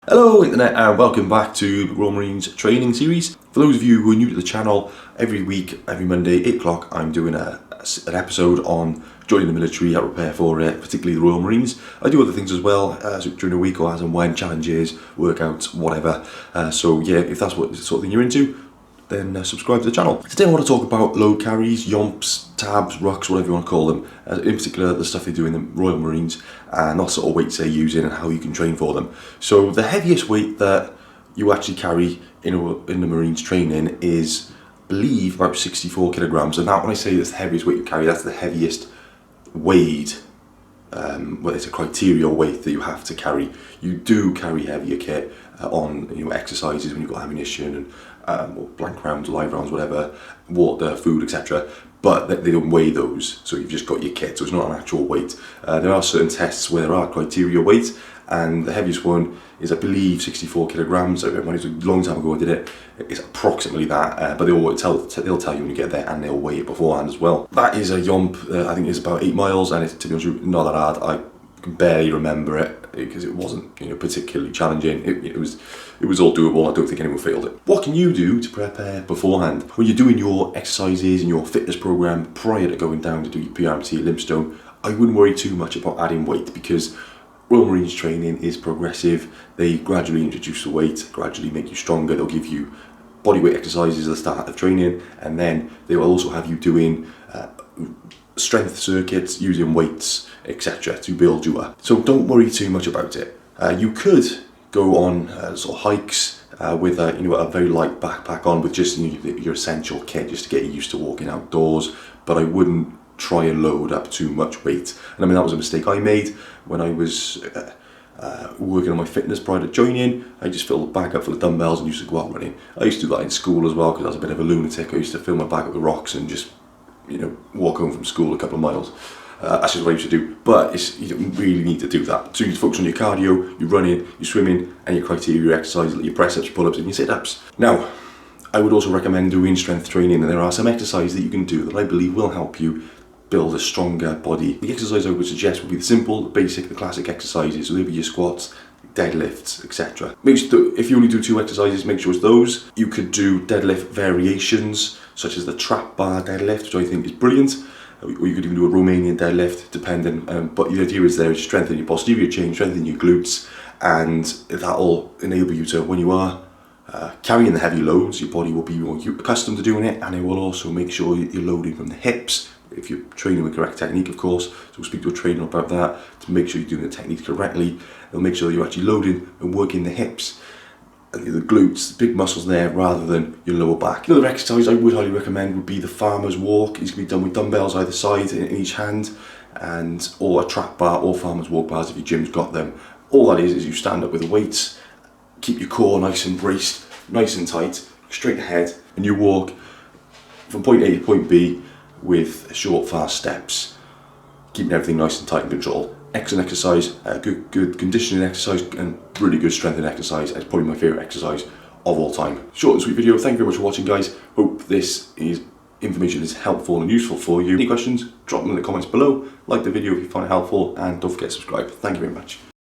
Hello Internet and welcome back to the Royal Marines training series. For those of you who are new to the channel, every week, every Monday, 8 o'clock, I'm doing an episode on joining the military, how to prepare for it, particularly the Royal Marines. I do other things as well during the week or as and when, challenges, workouts, whatever. So yeah, if that's what sort of thing you're into, then subscribe to the channel. Today I want to talk about load carries, yomps, tabs, rucks, whatever you want to call them. In particular, the stuff they do in the Royal Marines and what sort of weights they're using and how you can train for them. So the heaviest weight that you actually carry in the Marines training is, I believe, about 64 kilograms. And that, when I say that's the heaviest weight you carry, that's the heaviest weighed, well, it's a criteria weight that you have to carry. You do carry heavier kit on exercises when you've got ammunition and or blank rounds, live rounds, whatever, water, food, etc. But they don't weigh those, so you've just got your kit, so it's not an actual weight. There are certain tests where there are criteria weights, and the heaviest one is, I believe, 64 kilograms. So it was a long time ago I did it. It's approximately that, but they'll tell you when you get there, and they'll weigh it beforehand as well. That is a yomp. I think it's about 8 miles, and it's, to be honest with you, not that hard. I can barely remember it because it wasn't particularly challenging. It was all doable. I don't think anyone failed it. What can you do to prepare beforehand? When you're doing your exercises and your fitness program prior to going down to do your PRMT limestone, I wouldn't worry too much about adding weight, because Royal Marines training is progressive. They gradually introduce the weight, gradually make you stronger. They'll give you bodyweight exercises at the start of training, and then they will also have you doing strength circuits using weights, etc. to build you up. So don't worry too much about it. You could go on sort of hikes with a very light backpack on, with just your essential kit, just to get you used to walking outdoors. But I wouldn't try and load up too much weight. And I mean, that was a mistake I made when I was working on my fitness prior to joining. I just filled the bag up full of dumbbells and used to go out running. I used to do that in school as well, because I was a bit of a lunatic. I used to fill my bag up with rocks and just walk home from school a couple of miles. That's just what I used to do. But you don't really need to do that. So you need to focus on your cardio, your running, your swimming, and your criteria exercises, like your press-ups, your pull-ups, and your sit-ups. Now, I would also recommend doing strength training, and there are some exercises that you can do that I believe will help you build a stronger body. The exercise I would suggest would be the simple, the basic, the classic exercises. So they'll be your squats, deadlifts, etc. If you only do 2 exercises, make sure it's those. You could do deadlift variations, such as the trap bar deadlift, which I think is brilliant. Or you could even do a Romanian deadlift, depending. But the idea is there is strengthen your posterior chain, strengthen your glutes, and that'll enable you to, when you are carrying the heavy loads, your body will be more accustomed to doing it, and it will also make sure you're loading from the hips, if you're training with correct technique, of course. So we'll speak to a trainer about that, to make sure you're doing the technique correctly. It'll make sure that you're actually loading and working the hips and the glutes, the big muscles there, rather than your lower back. Another exercise I would highly recommend would be the farmer's walk. It's going to be done with dumbbells either side in each hand, or a trap bar or farmer's walk bars if your gym's got them. All that is you stand up with the weights, keep your core nice and braced, nice and tight, straight ahead, and you walk from point A to point B with short, fast steps, keeping everything nice and tight and controlled. Excellent exercise, good conditioning exercise, and really good strengthening exercise. It's probably my favourite exercise of all time. Short and sweet video. Thank you very much for watching, guys. Hope this information is helpful and useful for you. Any questions, drop them in the comments below. Like the video if you find it helpful, and don't forget to subscribe. Thank you very much.